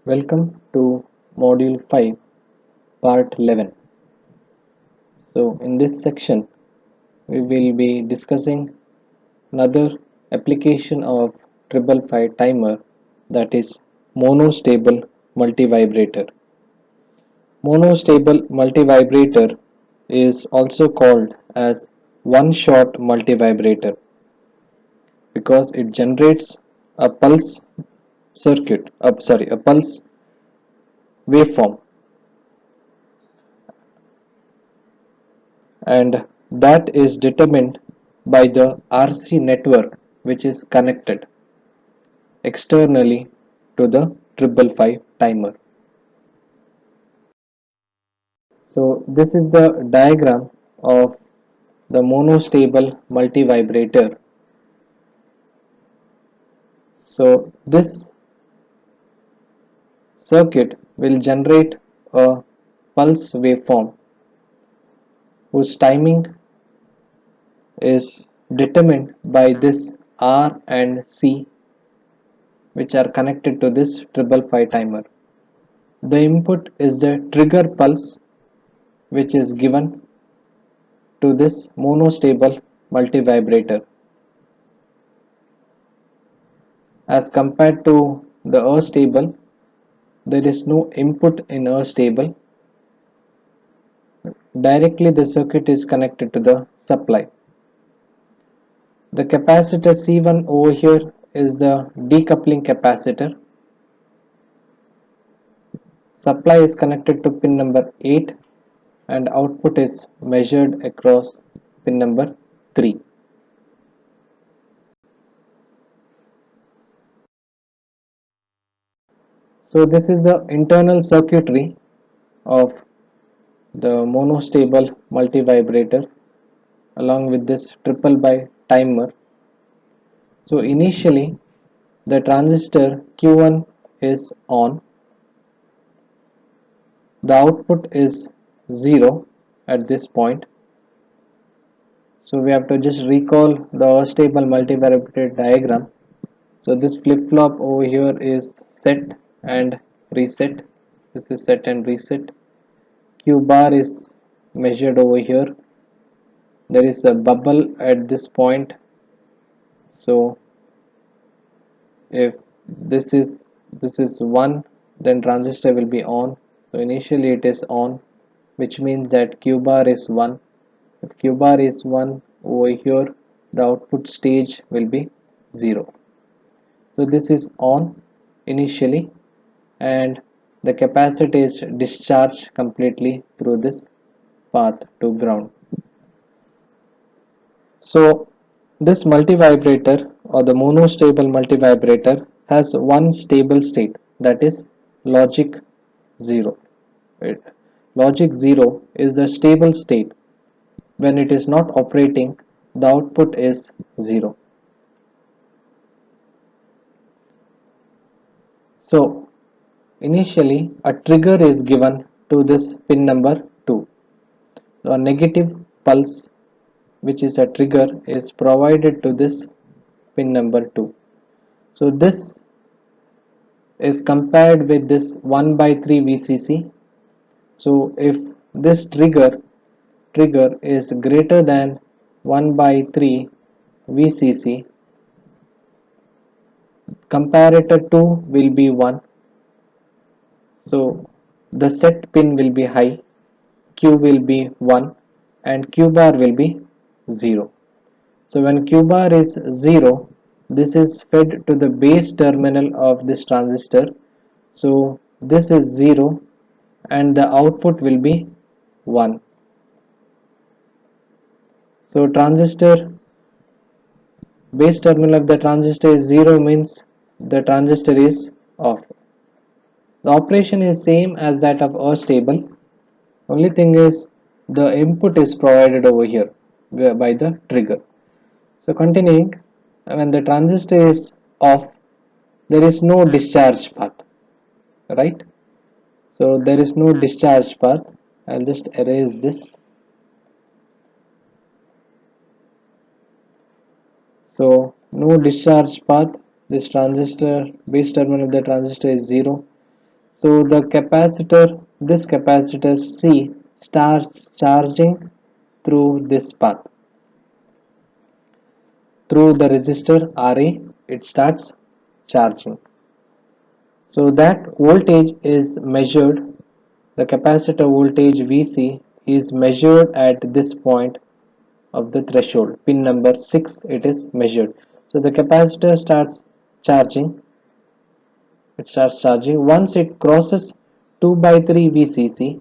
Welcome to Module 5, Part 11. So, in this section, we will be discussing another application of 555 timer, that is monostable multivibrator. Monostable multivibrator is also called as one-shot multivibrator because it generates a pulse a pulse waveform, and that is determined by the RC network which is connected externally to the 555 timer. So this is the diagram of the monostable multivibrator. So this circuit will generate a pulse waveform whose timing is determined by this R and C, which are connected to this 555 timer. The input is the trigger pulse, which is given to this monostable multivibrator. As compared to the astable, there is no input in astable. Directly the circuit is connected to the supply. The capacitor C1 over here is the decoupling capacitor. Supply is connected to pin number 8 and output is measured across pin number 3. So this is the internal circuitry of the monostable multivibrator along with this triple by timer. So initially the transistor Q1 is on, the output is 0 at this point. So we have to just recall the stable multivibrator diagram. So this flip-flop over here is set and reset. This is set and reset. Q bar is measured over here. There is a bubble at this point. So if this is 1, then transistor will be on. So initially it is on, which means that Q bar is 1. If Q bar is 1 over here, the output stage will be 0. So this is on initially, and the capacitor is discharged completely through this path to ground. So this multivibrator or the monostable multivibrator has one stable state, that is logic 0. Right? Logic 0 is the stable state. When it is not operating, the output is 0. So initially a trigger is given to this pin number 2. So a negative pulse, which is a trigger, is provided to this pin number 2. So this is compared with this 1 by 3 VCC. So if this trigger is greater than 1 by 3 VCC, comparator 2 will be 1. So the set pin will be high, Q will be 1 and Q bar will be 0. So when Q bar is 0, this is fed to the base terminal of this transistor. So this is 0 and the output will be 1. So transistor base terminal of the transistor is 0, means the transistor is off. The operation is same as that of astable. Only thing is the input is provided over here by the trigger. So continuing, when the transistor is off, there is no discharge path, right? So there is no discharge path. I'll just erase this. So no discharge path. This transistor base terminal of the transistor is 0. So this capacitor C starts charging through this path. Through the resistor RA, it starts charging. So that voltage is measured, the capacitor voltage VC is measured at this point of the threshold, pin number 6 it is measured. So the capacitor charging, starts charging. Once it crosses 2 by 3 VCC,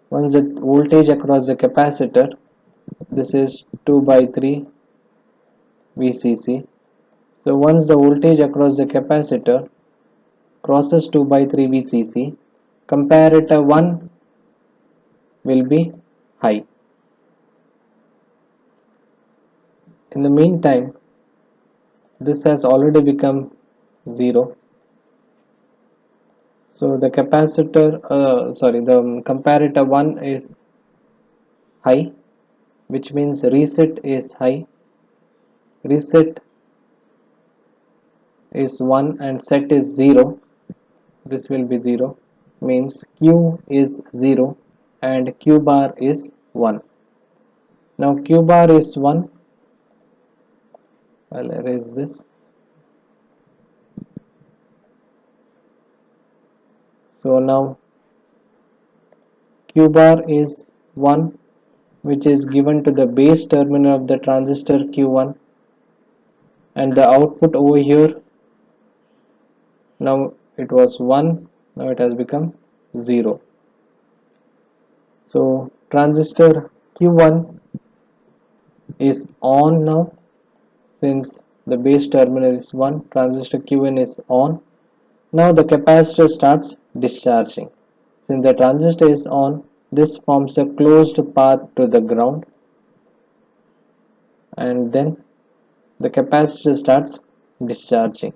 once the voltage across the capacitor, this is 2 by 3 VCC. So once the voltage across the capacitor crosses 2 by 3 VCC, comparator 1 will be high. In the meantime, this has already become 0. So the the comparator 1 is high, which means reset is high. Reset is 1 and set is 0. This will be 0, means Q is 0 and Q bar is 1. Now Q bar is 1. I'll erase this. So now Q bar is 1, which is given to the base terminal of the transistor Q1, and the output over here, now it was 1, now it has become 0. So transistor Q1 is on now, since the base terminal is 1, transistor Q1 is on. Now the capacitor starts discharging. Since the transistor is on, this forms a closed path to the ground, and then the capacitor starts discharging,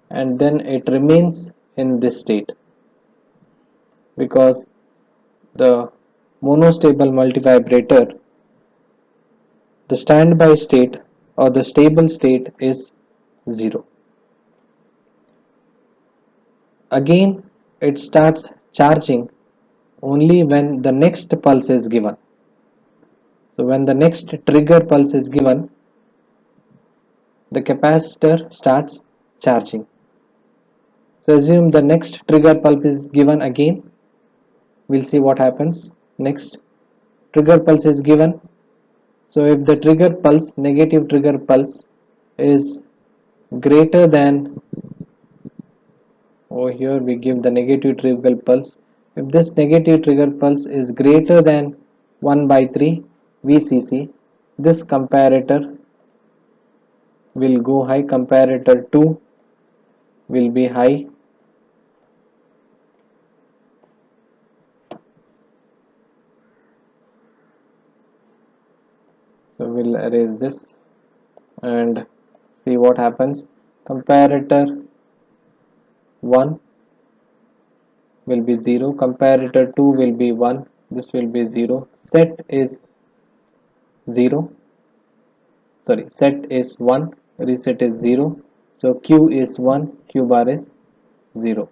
and then it remains in this state because the monostable multivibrator, the standby state or the stable state is 0. Again it starts charging only when the next pulse is given. So when the next trigger pulse is given, the capacitor starts charging. So assume the next trigger pulse is given again. We'll see what happens. Next trigger pulse is given. So if the trigger pulse, negative trigger pulse, is greater than, over here we give the negative trigger pulse. If this negative trigger pulse is greater than 1 by 3 VCC, this comparator will go high, comparator 2 will be high. So we'll erase this and see what happens. Comparator 1 will be 0, comparator 2 will be 1, this will be 0, set is 0, sorry, set is 1, reset is 0, so Q is 1, Q bar is 0.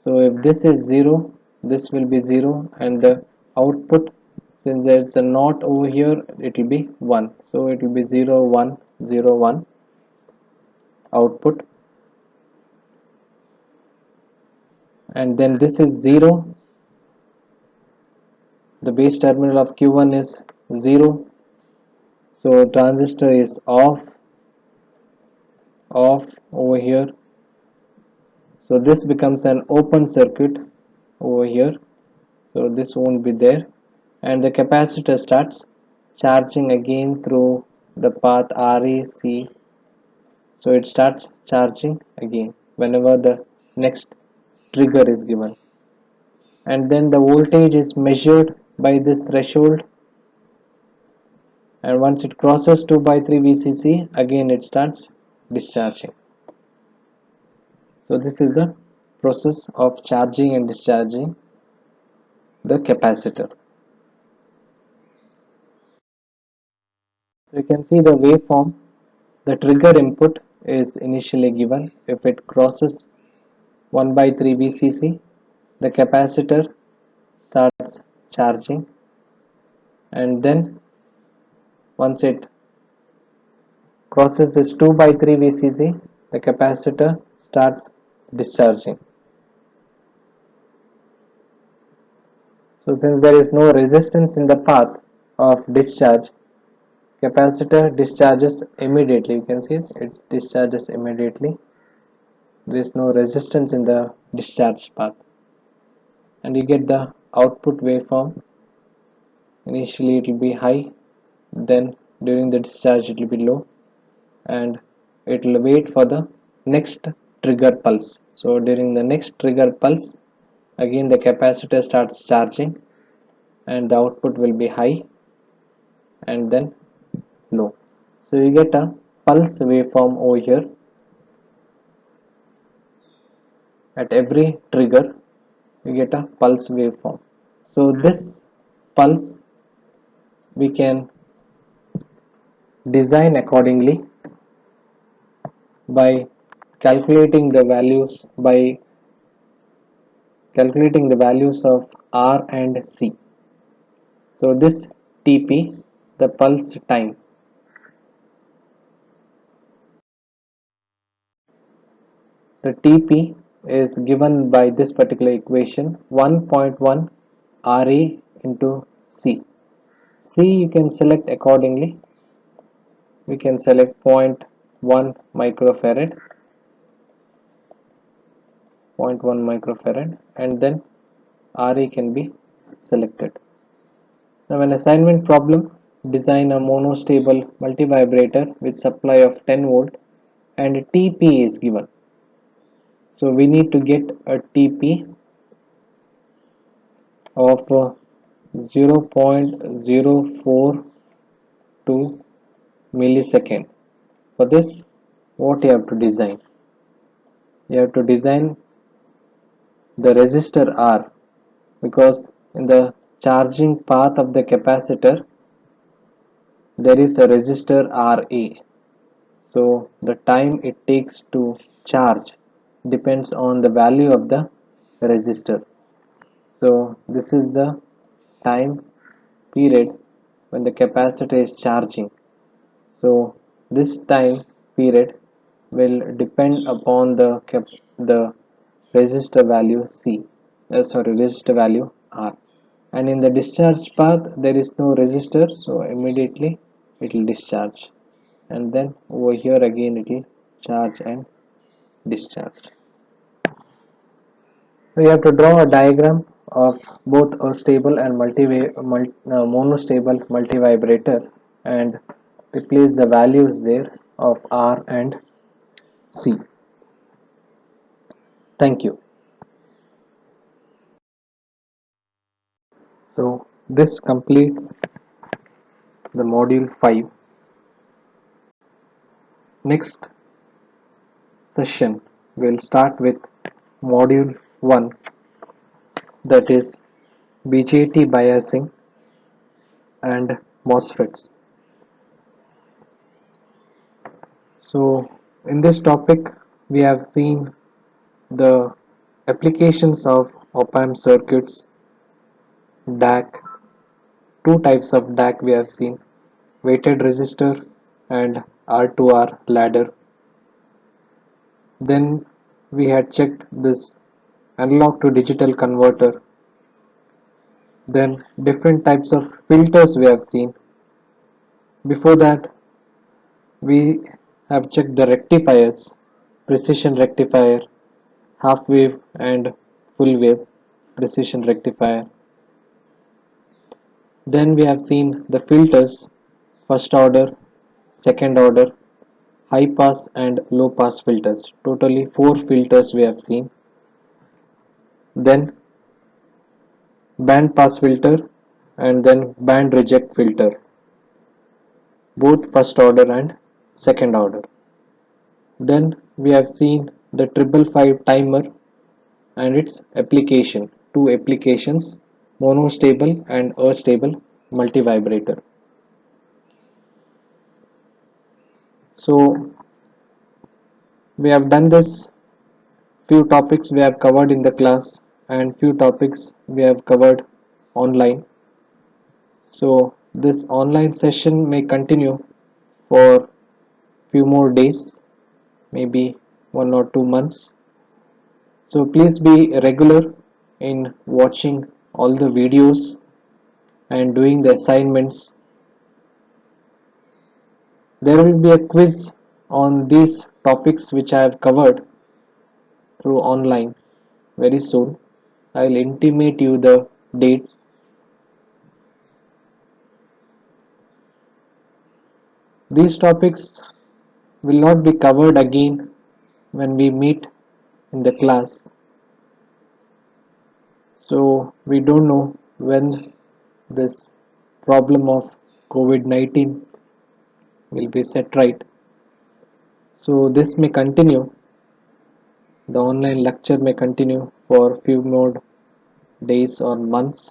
So if this is 0, this will be 0, and the output, since there is a not over here, it will be 1, so it will be 0 1 0 1 output, and then this is 0, the base terminal of Q1 is 0, so transistor is off over here, so this becomes an open circuit over here, so this won't be there, and the capacitor starts charging again through the path RAC. So it starts charging again whenever the next trigger is given, and then the voltage is measured by this threshold, and once it crosses 2 by 3 VCC, again it starts discharging. So this is the process of charging and discharging the capacitor. So you can see the waveform. The trigger input is initially given. If it crosses 1 by 3 VCC, the capacitor starts charging, and then once it crosses this 2 by 3 VCC, the capacitor starts discharging. So since there is no resistance in the path of discharge, capacitor discharges immediately. You can see it discharges immediately. There is no resistance in the discharge path, and you get the output waveform. Initially it will be high, then during the discharge it will be low, and it will wait for the next trigger pulse. So during the next trigger pulse, again the capacitor starts charging, and the output will be high and then low. So you get a pulse waveform over here. At every trigger you get a pulse waveform. So this pulse we can design accordingly by calculating the values of R and C. So this Tp, the pulse time, the Tp is given by this particular equation, 1.1 Ra into C. C you can select accordingly. We can select 0.1 microfarad, and then Ra can be selected. Now an assignment problem: design a monostable multivibrator with supply of 10 volt and Tp is given. So we need to get a Tp of 0.042 millisecond. For this, what you have to design? You have to design the resistor R, because in the charging path of the capacitor there is a resistor Ra. So the time it takes to charge depends on the value of the resistor. So this is the time period when the capacitor is charging. So this time period will depend upon the resistor value resistor value R. And in the discharge path there is no resistor, so immediately it will discharge, and then over here again it will charge and discharge. So you have to draw a diagram of both a stable and monostable multivibrator and replace the values there of R and C. Thank you. So this completes the module 5. Next session we'll start with module 1, that is BJT biasing and MOSFETs. So in this topic we have seen the applications of op-amp circuits, DAC, two types of DAC we have seen, weighted resistor and R2R ladder. Then we had checked this analog to digital converter. Then different types of filters we have seen. Before that we have checked the rectifiers, precision rectifier, half wave and full wave precision rectifier. Then we have seen the filters, first order, second order, high pass and low pass filters. Totally 4 filters we have seen. Then band pass filter and then band reject filter, both first order and second order. Then we have seen the 555 timer and its application, two applications, monostable and astable multivibrator. So we have done this few topics we have covered in the class and few topics we have covered online. So this online session may continue for few more days, maybe 1 or 2 months. So please be regular in watching all the videos and doing the assignments. There will be a quiz on these topics which I have covered through online very soon. I'll intimate you the dates. These topics will not be covered again when we meet in the class. So we don't know when this problem of COVID-19 will be set right. So this may continue, the online lecture may continue for a few more days or months.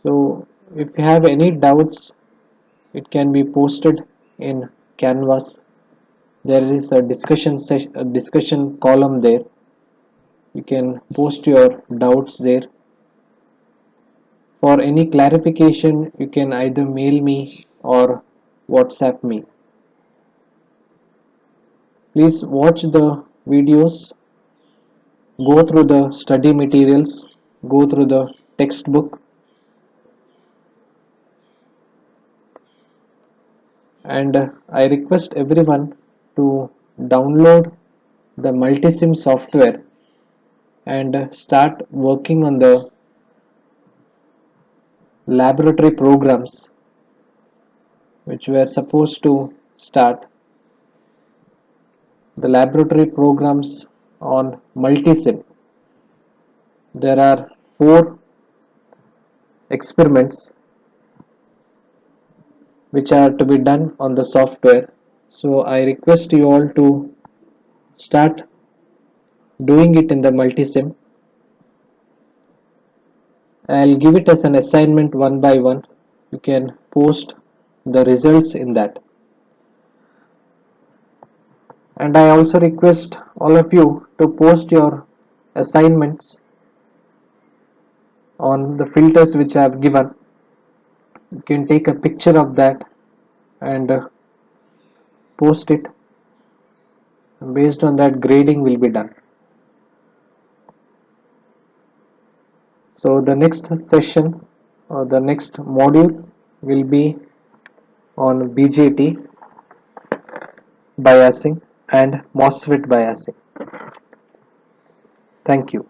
So if you have any doubts, it can be posted in Canvas. There is a discussion column there. You can post your doubts there. For any clarification, you can either mail me or WhatsApp me. Please watch the videos, go through the study materials, go through the textbook, and I request everyone to download the Multisim software and start working on the laboratory programs which were supposed to start. The laboratory programs on Multisim. There are 4 experiments which are to be done on the software. So I request you all to start doing it in the Multisim. I'll give it as an assignment one by one. You can post the results in that. And I also request all of you to post your assignments on the filters which I have given. You can take a picture of that and post it. Based on that, grading will be done. So the next session or the next module will be on BJT biasing and MOSFET biasing. Thank you.